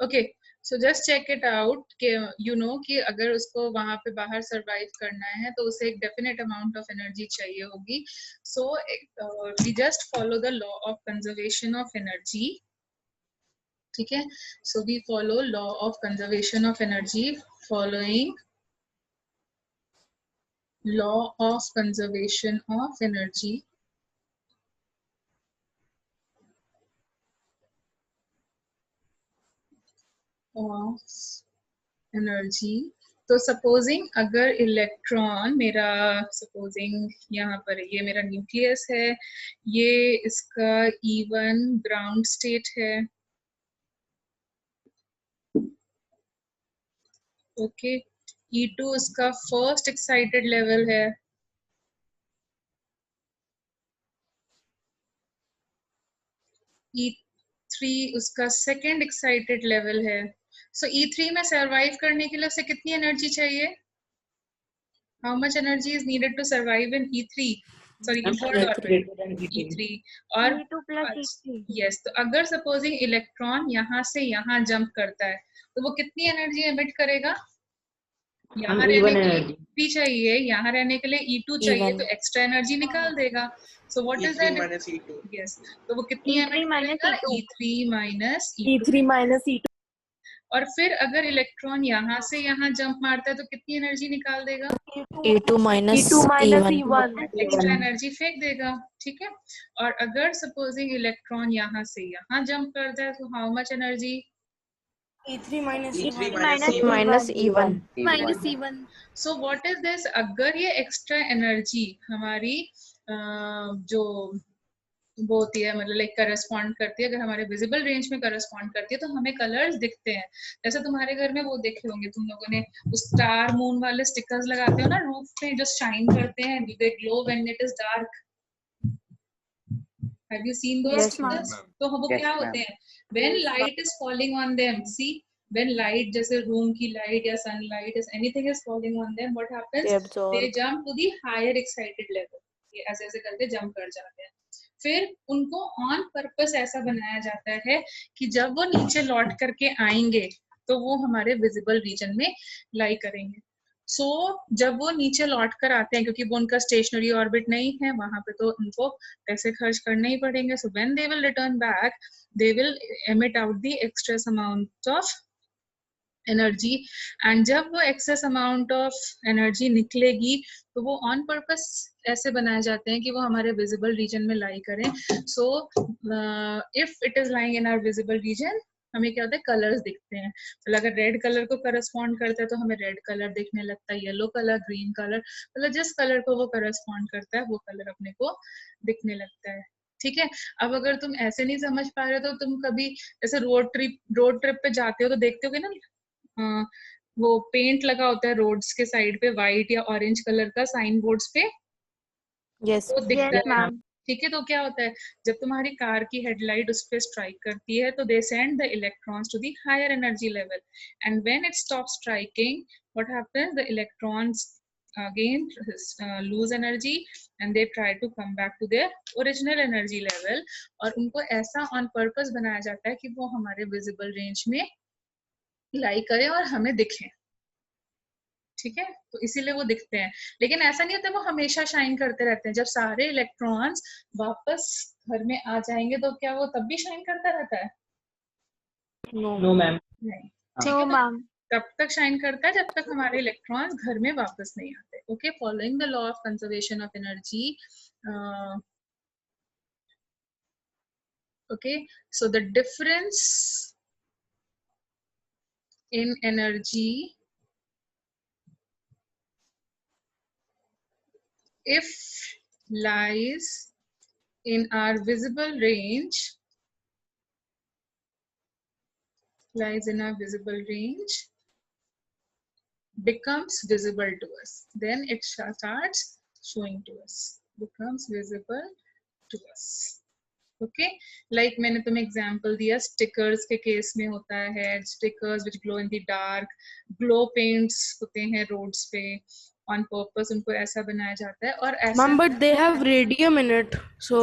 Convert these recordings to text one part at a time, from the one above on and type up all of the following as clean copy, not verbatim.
Okay, so just check it out कि you know कि अगर उसको वहां पे बाहर सरवाइव करना है तो उसे एक डेफिनेट अमाउंट ऑफ एनर्जी चाहिए होगी. So we just follow the law of conservation of energy. ठीक है, so we follow law of conservation of energy following law of conservation of energy. Of energy. तो सपोजिंग अगर electron मेरा, supposing यहाँ पर ये मेरा न्यूक्लियस है, ये इसका E1 ग्राउंड स्टेट है. ओके, E2 इसका फर्स्ट एक्साइटेड लेवल है. E3 उसका सेकेंड एक्साइटेड लेवल है. सो E3 में सरवाइव करने के लिए उसे कितनी एनर्जी चाहिए? How much energy is needed to survive in E3? Sorry, in third orbit. E3 और E2 plus E3. yes, तो अगर सपोजिंग इलेक्ट्रॉन यहाँ से यहाँ जंप करता है तो वो कितनी एनर्जी एमिट करेगा? यहाँ रहने के लिए E3 चाहिए, यहाँ रहने के लिए E2 चाहिए, तो एक्स्ट्रा एनर्जी निकाल देगा. So what is that? Yes, तो वो कितनी एमिट करेगा? E3 minus E2. और फिर अगर इलेक्ट्रॉन यहाँ से यहाँ जंप मारता है तो कितनी एनर्जी निकाल देगा? E2 minus E1. Extra energy फेंक देगा. ठीक है, और अगर सपोजिंग इलेक्ट्रॉन यहाँ से यहाँ जंप करता है तो how much energy? E3 minus E1. So what is this? अगर ये एक्स्ट्रा एनर्जी हमारी जो वो होती है, मतलब लाइक करस्पॉन्ड करती है, अगर हमारे विजिबल रेंज में करस्पॉन्ड करती है तो हमें कलर्स दिखते हैं. जैसे तुम्हारे घर में वो देखे होंगे तुम लोगों ने, उस स्टार मून वाले स्टिकर्स लगाते हो ना रूफ पे जो शाइन करते हैं, they glow when it is dark. Have you seen those stickers? तो वो क्या होते हैं? When light is falling on them, see when light, जैसे रूम की लाइट या sunlight, is anything is falling on them, what happens? They jump to the higher excited level. ये ऐसे ऐसे करके जंप कर जाते हैं. फिर उनको ऑन पर्पस ऐसा बनाया जाता है कि जब वो नीचे लौट करके आएंगे तो वो हमारे विजिबल रीजन में लाई करेंगे. सो जब वो नीचे लौट कर आते हैं, क्योंकि वो उनका स्टेशनरी ऑर्बिट नहीं है वहां पे, तो उनको पैसे खर्च करने ही पड़ेंगे. So when they will return back, they will emit out the extras amount of energy. And जब वो एक्सेस अमाउंट ऑफ एनर्जी निकलेगी तो वो ऑन पर्पस ऐसे बनाए जाते हैं कि वो हमारे विजिबल रीजन में लाई करें. So if it is lying in our visible region, हमें क्या होता है? कलर्स दिखते हैं. तो अगर रेड कलर को करस्पॉन्ड करता है तो हमें रेड कलर दिखने लगता है, येलो कलर, ग्रीन कलर, मतलब जिस कलर को वो करस्पॉन्ड करता है वो कलर अपने को दिखने लगता है. ठीक है, अब अगर तुम ऐसे नहीं समझ पा रहे तो तुम कभी जैसे रोड ट्रिप पे जाते हो तो देखते होगे ना, वो पेंट लगा होता है रोड्स के साइड पे, व्हाइट या ऑरेंज कलर का साइन बोर्ड्स पे. Yes. वो दिखता Yes, है. ma'am. ठीक है, तो क्या होता है? जब तुम्हारी कार की हेडलाइट उस पे स्ट्राइक करती है तो they send the electrons to the higher energy level, and when it stop striking, what happens? The electrons again lose energy and they try to come back to their original energy level. और उनको ऐसा on purpose बनाया जाता है कि वो हमारे visible range में लाई करें और हमें दिखें. ठीक है, तो इसीलिए वो दिखते हैं. लेकिन ऐसा नहीं होता वो हमेशा शाइन करते रहते हैं. जब सारे इलेक्ट्रॉन्स वापस घर में आ जाएंगे तो क्या वो तब भी शाइन करता रहता है? No, ma'am. नहीं. ठीक No, है, तो ma'am. तब तक शाइन करता है जब तक हमारे इलेक्ट्रॉन्स घर में वापस नहीं आते. Okay, following the law of conservation of energy. Okay, so the difference in energy if lies in our visible range, becomes visible to us, then it starts showing to us, becomes visible to us. Okay, like मैंने तुम्हें example दिया stickers के case में होता है, stickers which glow in the dark, glow paints होते हैं roads पे, ऑन पर्पस उनको ऐसा बनाया जाता है। और ऐसा Ma'am, but they have radium in it, so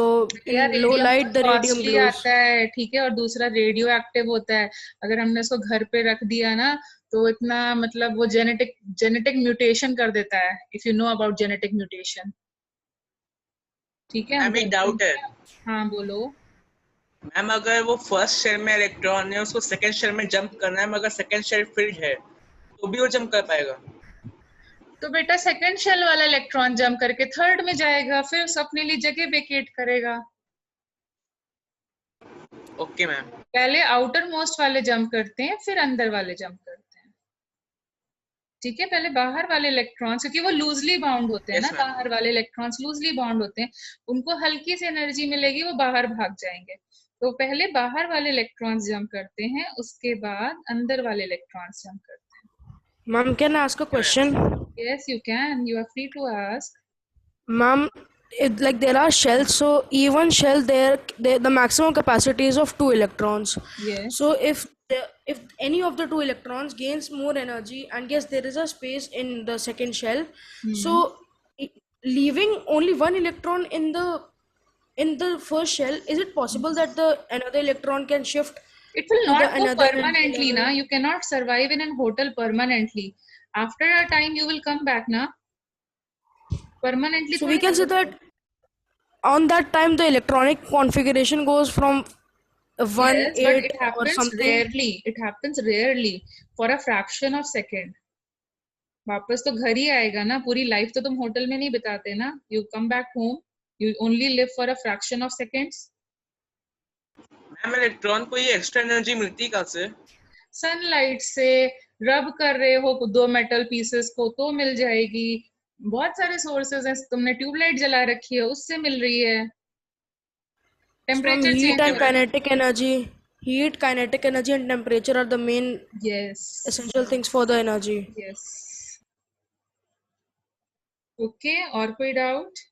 यार in low radium light the radium costly glows. आता है, ठीक है, और दूसरा रेडियो एक्टिव होता है। अगर हमने उसको घर पे रख दिया ना तो इतना मतलब वो जेनेटिक म्यूटेशन कर देता है, if you know about genetic mutation. ठीक है, मैम एक डाउट है। हाँ बोलो। मैम अगर वो फर्स्ट शेल में इलेक्ट्रॉन है, उसको सेकंड शेल में जंप करना है, मगर सेकंड शेल फिल्ड है, तो भी वो जंप कर पाएगा? तो बेटा सेकंड शेल वाला इलेक्ट्रॉन जंप करके थर्ड में जाएगा, फिर उस अपने लिए जगह वेकेट करेगा। Okay ma'am. पहले आउटर मोस्ट वाले जंप करते हैं, फिर अंदर वाले जंप करते हैं। ठीक है, पहले बाहर वाले इलेक्ट्रॉन्स, क्योंकि वो लूजली बाउंड होते हैं Yes, ना, ma'am. बाहर वाले इलेक्ट्रॉन्स लूजली बाउंड होते हैं, उनको हल्की सी एनर्जी मिलेगी, वो बाहर भाग जाएंगे। तो पहले बाहर वाले इलेक्ट्रॉन्स जंप करते हैं, उसके बाद अंदर वाले इलेक्ट्रॉन्स जंप करते हैं। Ma'am, can I ask a question? Yes, you can. You are free to ask. Ma'am, like there are shells, so even shell the maximum capacity is of 2 electrons. Yes. So if any of the 2 electrons gains more energy, and yes, there is a space in the second shell, so leaving only 1 electron in the first shell, is it possible that the another electron can shift? It will to the not go another permanently, na. You cannot survive in a hotel permanently. After a time, you will come back, na. Permanently. So we can say that on that time the electronic configuration goes from 1 Yes, but 8 it or happens something. rarely. It happens rarely for a fraction of second. वापस तो घर ही आएगा ना, पूरी life तो तुम hotel में नहीं बिताते ना। You come back home, you only live for a fraction of seconds. Ma'am electron को ये एक्स्ट्रा एनर्जी मिलती कहाँ से? सनलाइट से। रब कर रहे हो 2 मेटल पीसेस को तो मिल जाएगी। बहुत सारे सोर्सेज हैं, तुमने ट्यूबलाइट जला रखी है उससे मिल रही है। Temperature heat and change. kinetic energy. Heat, kinetic energy and temperature are the main essential things for the energy. Yes. Okay, और कोई डाउट?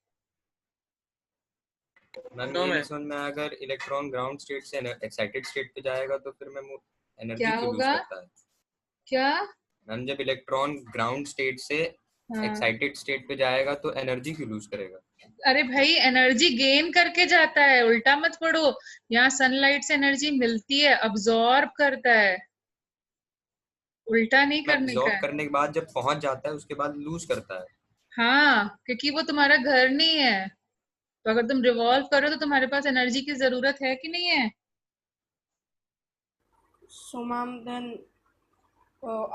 मैम ये समझ में आया, अगर इलेक्ट्रॉन ग्राउंड स्टेट से एक्साइटेड स्टेट पे जाएगा तो फिर मैम एनर्जी क्यों लूज करता है? क्या मैम जब इलेक्ट्रॉन ग्राउंड स्टेट से एक्साइटेड स्टेट पे जाएगा तो एनर्जी क्यों लूज करेगा? अरे भाई एनर्जी गेन करके जाता है, उल्टा मत पढ़ो। यहाँ सनलाइट से एनर्जी मिलती है, अब्सॉर्ब करता है, उल्टा नहीं करने का। अब्सॉर्ब करने के बाद जब पहुंच जाता है उसके बाद लूज करता है। हाँ, क्योंकि वो तुम्हारा घर नहीं है, तो अगर तुम रिवॉल्व करो तो तुम्हारे पास एनर्जी की जरूरत है कि नहीं है? So ma'am, then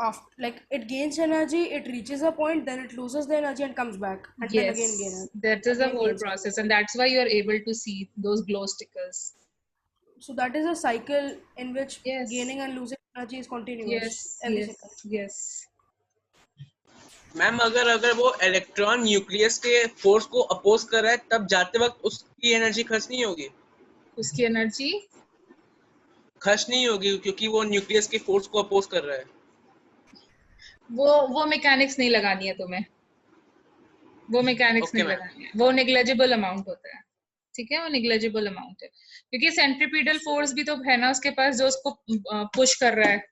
after like it gains energy, it reaches a point, then it loses the energy and comes back, and then again gains. That is the whole process, and that's why you are able to see those glow stickers. So that is a cycle in which gaining and losing energy is continuous. Yes. Ma'am अगर वो electron nucleus के force को oppose कर रहा है, तब जाते वक्त उसकी एनर्जी खर्च नहीं होगी? उसकी एनर्जी खर्च नहीं होगी क्योंकि वो न्यूक्लियस के फोर्स को अपोज कर रहा है। वो मैकेनिक्स नहीं लगानी है तुम्हें, वो मैकेनिक्स नहीं लगानी है, वो नेग्लिजिबल अमाउंट होता है। ठीक है, वो नेग्लिजिबल अमाउंट है, क्योंकि सेंट्रीपिटल फोर्स भी तो है ना उसके पास, जो उसको पुश कर रहा है।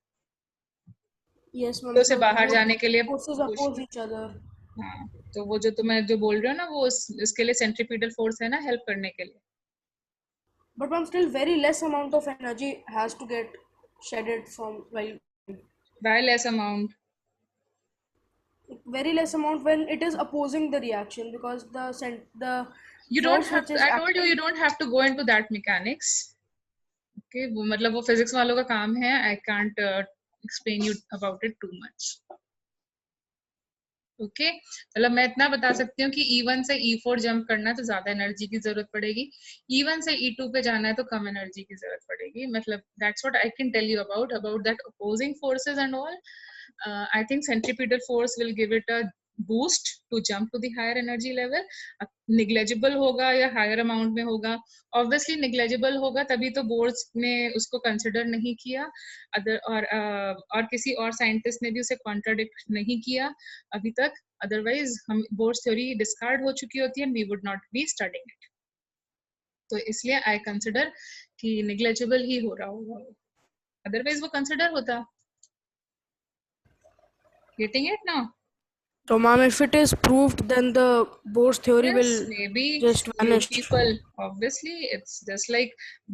Yes, तो उसे बाहर जाने के लिए forces oppose each other. हाँ, तो वो जो तुम्हें जो बोल रहे हो ना, वो उसके लिए सेंट्रीपिटल फोर्स है ना, हेल्प करने के लिए। But ma'am, still very less amount of energy has to get shedded from By less amount. Very less amount when it is opposing the reaction, because the you don't have to, I told you don't have to go into that mechanics. Okay, वो मतलब वो physics वालों का काम है, I can't explain you about it too much. Okay मतलब मैं इतना बता सकती हूँ कि E1 से E4 जंप करना है तो ज्यादा एनर्जी की जरूरत पड़ेगी, E1 से E2 पे जाना है तो कम एनर्जी की जरूरत पड़ेगी। मतलब that's what I can tell you about that opposing forces and all. I think centripetal force will give it a boost to jump to the higher energy level. Negligible होगा या हायर अमाउंट में होगा, obviously negligible होगा तभी तो boards ने उसको consider नहीं किया, अदर और किसी और साइंटिस्ट ने भी उसे कॉन्ट्राडिक्ट नहीं किया अभी तक, अदरवाइज हम बोर्ड थ्योरी डिस्कार्ड हो चुकी होती है, we would not be studying इट। तो इसलिए आई कंसिडर कि निग्लेजिबल ही हो रहा होगा, अदरवाइज वो कंसिडर होता। Getting it now? So, ma'am, if it is proved, then the Bohr's theory Yes, will maybe just you vanish. people, obviously it's just like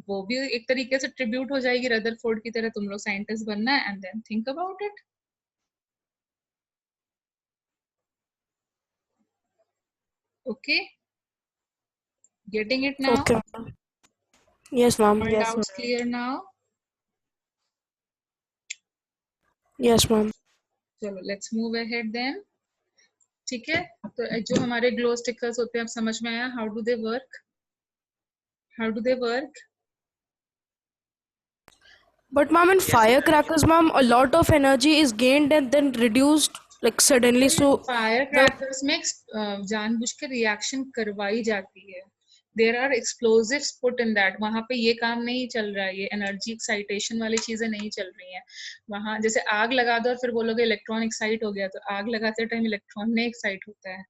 वो भी एक तरीके से ट्रिब्यूट हो जाएगी रदरफोर्ड की तरह, तुम लोग साइंटिस्ट बनना है and then think about it. Okay, getting it now? Okay. Yes, ma'am. All doubts clear now? Yes, ma'am. चलो let's move ahead then. ठीक है, तो जो हमारे ग्लो स्टिकर्स होते हैं अब समझ में आया how do they work? How do they work? But ma'am, in firecrackers, ma'am, a lot of energy is gained and then reduced like suddenly. So firecrackers में जानबूझ के रिएक्शन करवाई जाती है. There are explosives put in that. वहाँ पे ये काम नहीं चल रहा है, ये एनर्जी एक्साइटेशन वाली चीजें नहीं चल रही हैं. वहाँ जैसे आग लगा दो और फिर बोलोगे इलेक्ट्रॉन एक्साइट हो गया, तो आग लगाते टाइम इलेक्ट्रॉन नहीं एक्साइट होता है,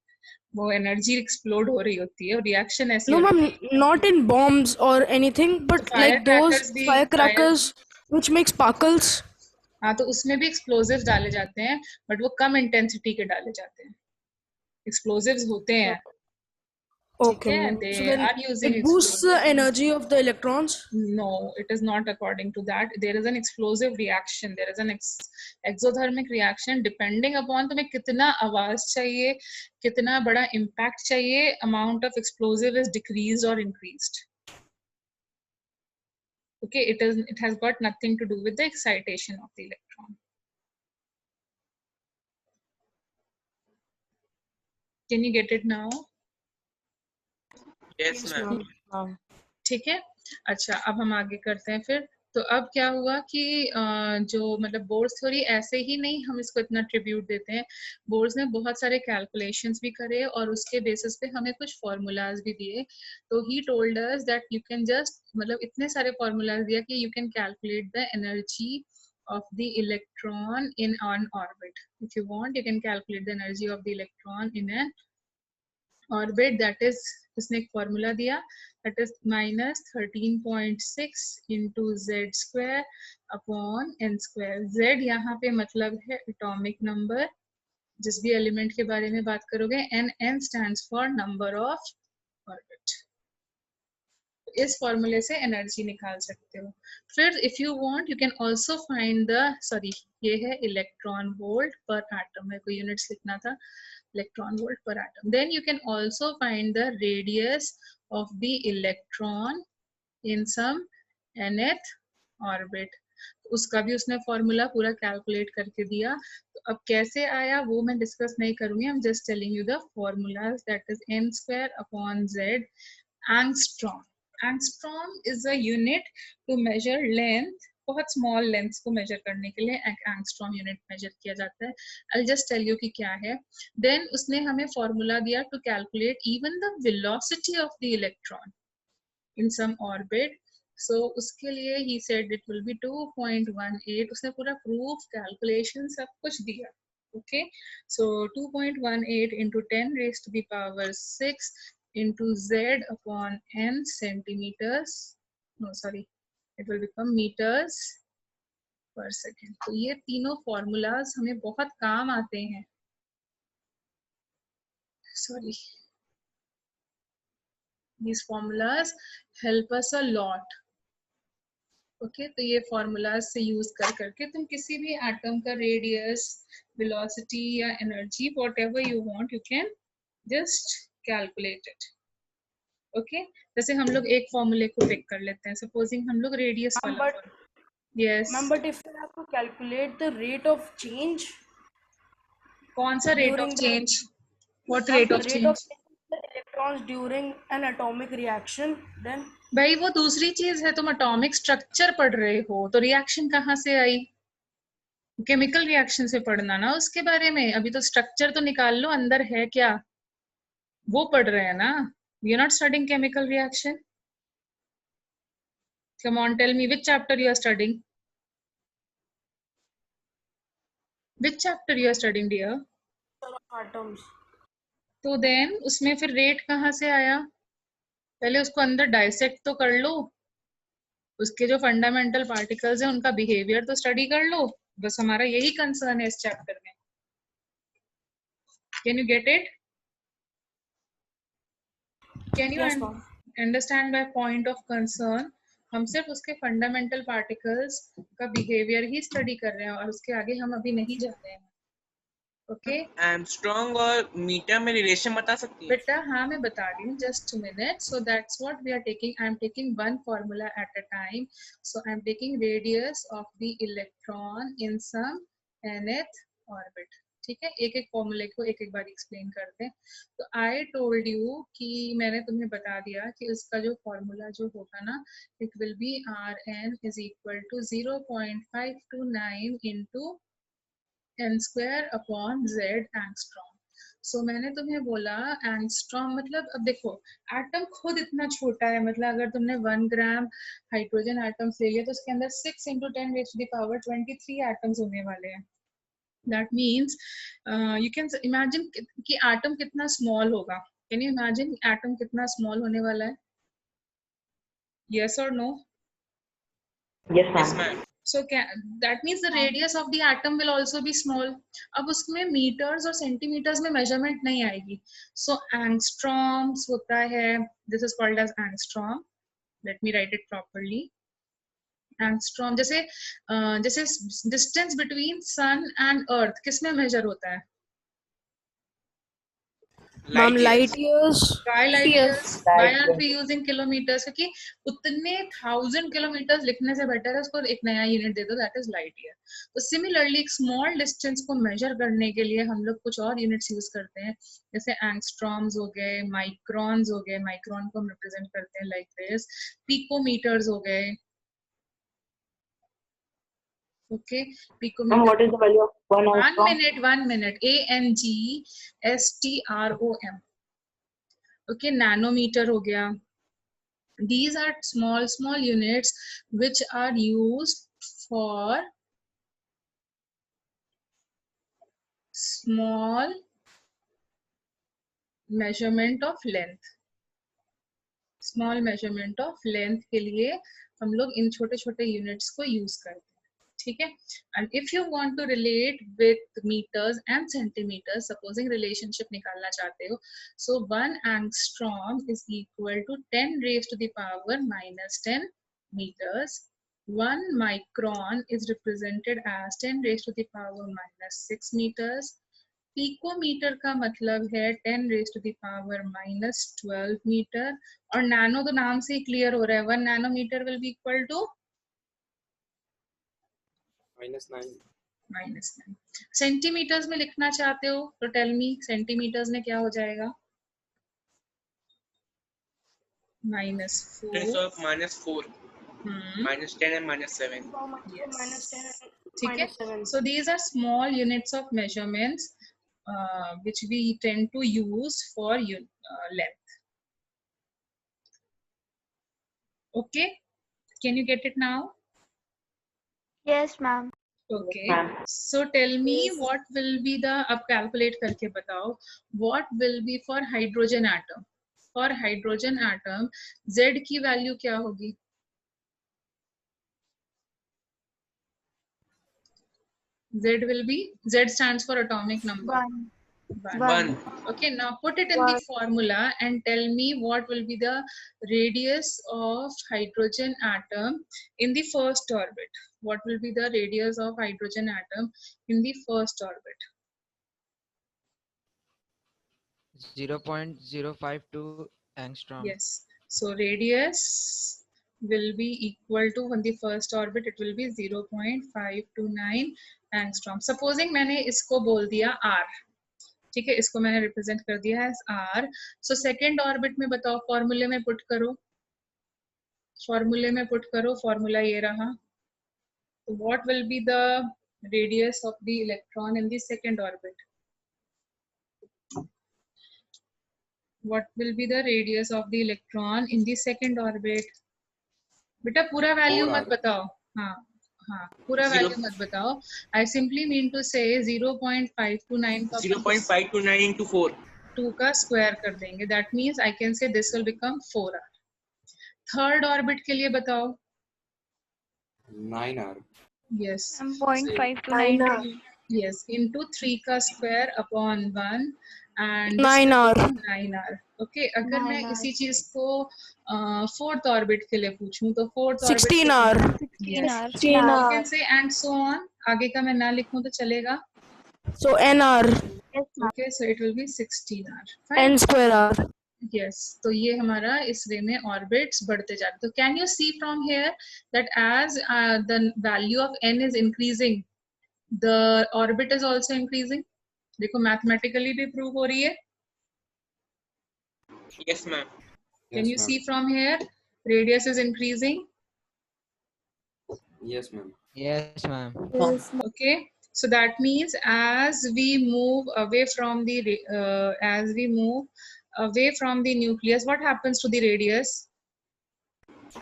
वो एनर्जी एक्सप्लोड हो रही होती है और रिएक्शन ऐसी. No, ma'am, not in bombs or anything, but so like those firecrackers which make sparkles. हाँ, तो उसमें भी एक्सप्लोजिव्स डाले जाते हैं, बट वो कम इंटेंसिटी के डाले जाते हैं. एक्सप्लोजिव्स होते हैं. Okay. So then it boosts the energy of the electrons? No, it is not according to that. There is an explosive reaction. There is an exothermic reaction. Depending upon तुम्हें कितना आवाज चाहिए, कितना बड़ा impact चाहिए, amount of explosive is decreased or increased. Okay, it has got nothing to do with the excitation of the electron. Can you get it now? Yes, ma'am. ठीक है, अच्छा अब हम आगे करते हैं फिर. तो अब क्या हुआ कि जो मतलब बोर्स थ्योरी ऐसे ही नहीं हम इसको इतना ट्रिब्यूट देते हैं. बोर्स ने बहुत सारे कैलकुलेशंस भी करे और उसके बेसिस पे हमें कुछ फॉर्मूलाज भी दिए. तो he told us that you can just मतलब इतने सारे फॉर्मूलाज दिया कि you can calculate the energy of the electron in an orbit. If you want, you can calculate the energy of the electron in an orbit. That is, इसने एक formula दिया, that is -13.6 into z square upon n square. z यहाँ पे मतलब है atomic number. जिस भी element के बारे में बात करोगे, n stands for number of orbit. इस फॉर्मूले से एनर्जी निकाल सकते हो. फिर if you want you can also find the ये है इलेक्ट्रॉन वोल्ट पर एटम. मेरे को यूनिट्स लिखना था, electron volt per atom. Then you can also find the radius of the electron in some nth orbit. उसका भी उसने फॉर्मूला पूरा कैलकुलेट करके दिया. तो अब कैसे आया वो मैं डिस्कस नहीं करूंगी. I'm just telling you the formulas. That is n square upon z. Angstrom. Angstrom is a unit to measure length. बहुत स्मॉल लेंथ को मेजर करने के लिए एंगस्ट्रॉम यूनिट मेजर किया जाता है. I'll just tell you कि क्या है. Then उसने हमें फॉर्मूला दिया to calculate even the velocity of the electron in some orbit. So उसके लिए he said it will be 2.18. उसने पूरा proof calculation सब कुछ दिया. Okay, so 2.18 into 10 raised to the power 6 into z upon n centimeters. No, sorry. It will become meters per second. तो ये तीनों फॉर्मूलाज हमें बहुत काम आते हैं. Sorry. These formulas help us a lot. Okay, तो ये फॉर्मूलाज से यूज करके तुम किसी भी एटम का रेडियस, वेलोसिटी या energy, whatever you want, you can just calculate it. Okay, जैसे हम लोग एक फॉर्मूले को पिक कर लेते हैं. सपोजिंग हम लोग रेडियस वाला. Yes ma'am, but if you have to calculate the rate of change. कौन सा rate of change? What rate of change? Electrons during an atomic reaction. Then भाई वो दूसरी चीज है, तुम एटॉमिक स्ट्रक्चर पढ़ रहे हो, तो रिएक्शन कहाँ से आई? केमिकल रिएक्शन से पढ़ना ना उसके बारे में. अभी तो स्ट्रक्चर तो निकाल लो, अंदर है क्या वो पढ़ रहे हैं ना. You're not studying chemical reaction. Come on, tell me which chapter you are studying. Which chapter you are studying, dear? Atoms. तो then उसमें फिर रेट कहाँ से आया? पहले उसको अंदर डाइसेक्ट तो कर लो, उसके जो फंडामेंटल पार्टिकल्स हैं उनका बिहेवियर तो स्टडी कर लो. बस हमारा यही कंसर्न है इस चैप्टर में. Can you get it? Can you Yes, ma'am. understand my point of concern? हम सिर्फ उसके फंडामेंटल पार्टिकल्स का बिहेवियर ही स्टडी कर रहे हैं और उसके आगे हम अभी नहीं जा रहे हैं. ओके एंगस्ट्रॉम और मीटर में रिलेशन बता सकती है? बेटा हाँ मैं बता रही हूँ, just minute. So that's what we are taking. I am taking one formula at a time. So I am taking radius of the electron in some nth orbit. ठीक है, एक एक फॉर्मूले को एक एक बार एक्सप्लेन करते हैं. तो आई टोल्ड यू कि मैंने तुम्हें बता दिया कि उसका जो फॉर्मूला जो होगा ना, it will be Rn is equal to 0.529 into n square upon z angstrom. So मैंने तुम्हें बोला एंगस्ट्रॉम मतलब, अब देखो एटम खुद इतना छोटा है, मतलब अगर तुमने 1 ग्राम हाइड्रोजन एटम्स ले लिया तो उसके अंदर 6 into 10 raised to the power 23 atoms होने वाले हैं. That means you can imagine कि एटम कितना स्मॉल होगा. कैन यू इमेजिन एटम कितना स्मॉल होने वाला है? यस और no? Yes, ma'am. So that means the radius of the atom will also be small. अब उसमें meters और centimeters में measurement नहीं आएगी. So angstroms होता है, this is called as angstrom. Let me write it properly. Angstrom जैसे जैसे distance between sun and earth किस में measure होता है? Ma'am, light years. Why light years? Why are we using kilometers? क्योंकि उतने 1000 किलोमीटर लिखने से बेटर है उसको एक नया यूनिट दे दो, दैट इज लाइट ईयर. तो सिमिलरली एक स्मॉल डिस्टेंस को मेजर करने के लिए हम लोग कुछ और यूनिट्स यूज करते हैं, जैसे एंगस्ट्रॉम्स हो गए, माइक्रॉन्स हो गए. माइक्रॉन को हम रिप्रेजेंट करते हैं लाइक दिस. पिकोमीटर्स हो गए. Okay, picometer. What is the value of 1 angstrom? 1 minute. ANGSTROM. Okay, nanometer हो गया. These are small units which are used for small measurement of length. Small measurement of length के लिए हम लोग इन छोटे छोटे units को use करते हैं. ठीक है. And if you want to relate with meters and centimeters, supposing relationship निकालना चाहते हो, so 1 angstrom is equal to 10 raised to the power minus 10 meters. 1 micron is represented as 10 raised to the power minus 6 meters. Picometre का मतलब है 10 raised to the power minus 12 meter. और nano तो नाम से ही क्लियर हो रहा है, 1 nanometer will be equal to -9. Centimetres में लिखना चाहते हो तो टेल मी, सेंटीमीटर्स में क्या हो जाएगा? -4. -4. -10 and -7. Yes. ठीक है. So these are small units of measurements which we tend to use for length. Okay, can you get it now? Yes, ma'am. Okay, so tell me what will be the, अब calculate करके बताओ, what will be for hydrogen atom? For hydrogen atom, Z की value क्या होगी? Z will be, Z stands for atomic number. 1. Okay, now put it in the formula and tell me what will be the radius of hydrogen atom in the first orbit. What will be the radius of hydrogen atom in the first orbit? 0.052 angstrom. Yes. So radius will be equal to, on the first orbit it will be 0.529 angstrom. Supposing मैंने इसको बोल दिया R. ठीक है, इसको मैंने represent कर दिया है R. सो सेकेंड ऑर्बिट में बताओ, फॉर्मूले में पुट करो. फॉर्मूले में पुट करो, फॉर्मूला ये रहा. What will be the radius of the electron in the second orbit? What will be the radius of the electron in the second orbit? बेटा पूरा वैल्यू मत बताओ. हाँ, पूरा वैल्यू मत बताओ. आई सिंपली मीन टू से 0.529 का 0.529 into 4. 2 का स्क्वायर कर देंगे. That means I can say this will become 4R. Third orbit के लिए बताओ. 9R. यस. 0.529. Yes, into 3 का square upon 1 and 9R. 9R. Okay, अगर मैं इसी चीज को fourth orbit के लिए पूछूं तो fourth orbit 16R. yes, 16R. you can say and so on. आगे का मैं ना लिखूं तो चलेगा. So NR. Yes, ma'am. Okay, so it will be 16R. Fine. N square R. Yes, तो ये हमारा इस वे में ऑर्बिट्स बढ़ते जाते. तो can you see from here that as the value of n is increasing the orbit is also increasing. देखो mathematically भी प्रूव हो रही है. Yes, ma'am. Can you see from here radius is increasing? Yes, ma'am. Yes, ma'am. Okay, so that means as we move away from the nucleus, what happens to the radius?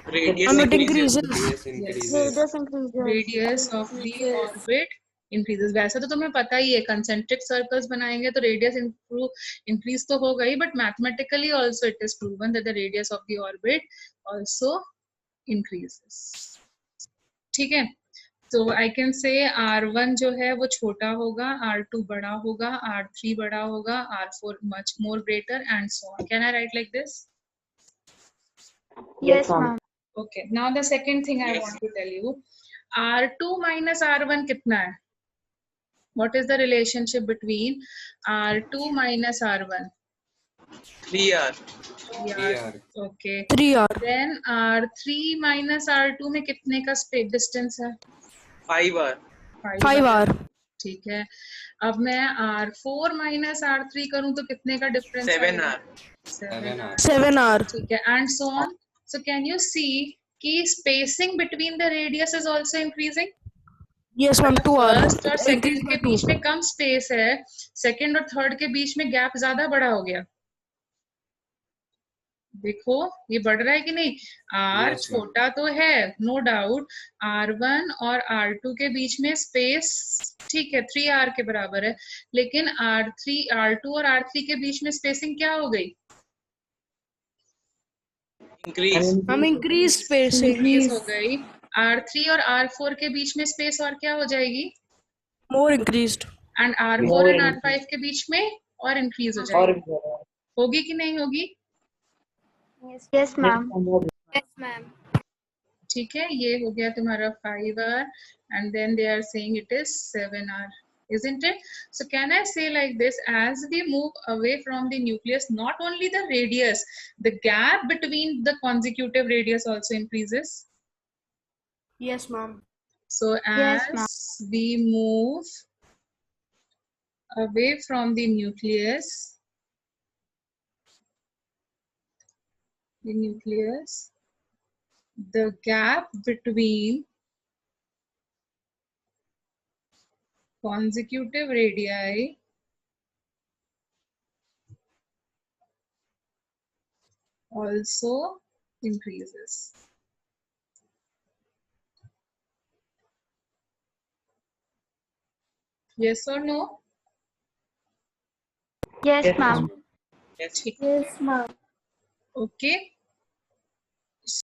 Radius It increases. increases. Radius increases. Radius of the orbit increases. वैसे तो तुम्हें पता ही है concentric circles बनाएंगे तो radius increase तो होगा ही, but mathematically also it is proven that the radius of the orbit also increases. ठीक है, तो I can say R1 जो है वो छोटा होगा, R2 बड़ा होगा, R3 बड़ा होगा, R4 much more greater and so on. Can I write like this? Yes, ma'am. Okay, now the second thing I want to tell you, R2 minus R1 कितना है? What is the relationship between R2 minus R1? 3R. Yeah. Okay. 3R. Then R3 minus R2 में कितने का space distance है? 5R. 5R. ठीक है. अब मैं R4 minus R3 करूं तो कितने का difference? 7R. 7R. 7R. ठीक है, and so on. So can you see कि spacing between the radius is also increasing? Yes, ma'am. 2R. First और सेकंड के बीच में कम स्पेस है, सेकंड और थर्ड के बीच में गैप ज्यादा बड़ा हो गया. देखो ये बढ़ रहा है कि नहीं? R Yes, छोटा तो है, नो डाउट. R1 और R2 के बीच में स्पेस ठीक है 3R के बराबर है, लेकिन R2 और R3 के बीच में स्पेसिंग क्या हो गई? Increase. हम increase spacing. इंक्रीज हो गई. R3 और R4 के बीच में स्पेस और क्या हो जाएगी? More increased. And R4 and R5 के बीच में और इंक्रीज हो जाएगी. होगी कि नहीं होगी? Yes, ma'am. Yes, ma'am. ठीक है, ये हो गया तुम्हारा 5R and then they are saying it is 7R, isn't it? So can I say like this, as we move away from the nucleus, not only the radius, the gap between the consecutive radius also increases. Yes, ma'am. So Yes, ma'am. as we move away from the nucleus, the gap between consecutive radii also increases. Yes or no? Yes, ma'am. Yes. Yes, ma'am. Okay.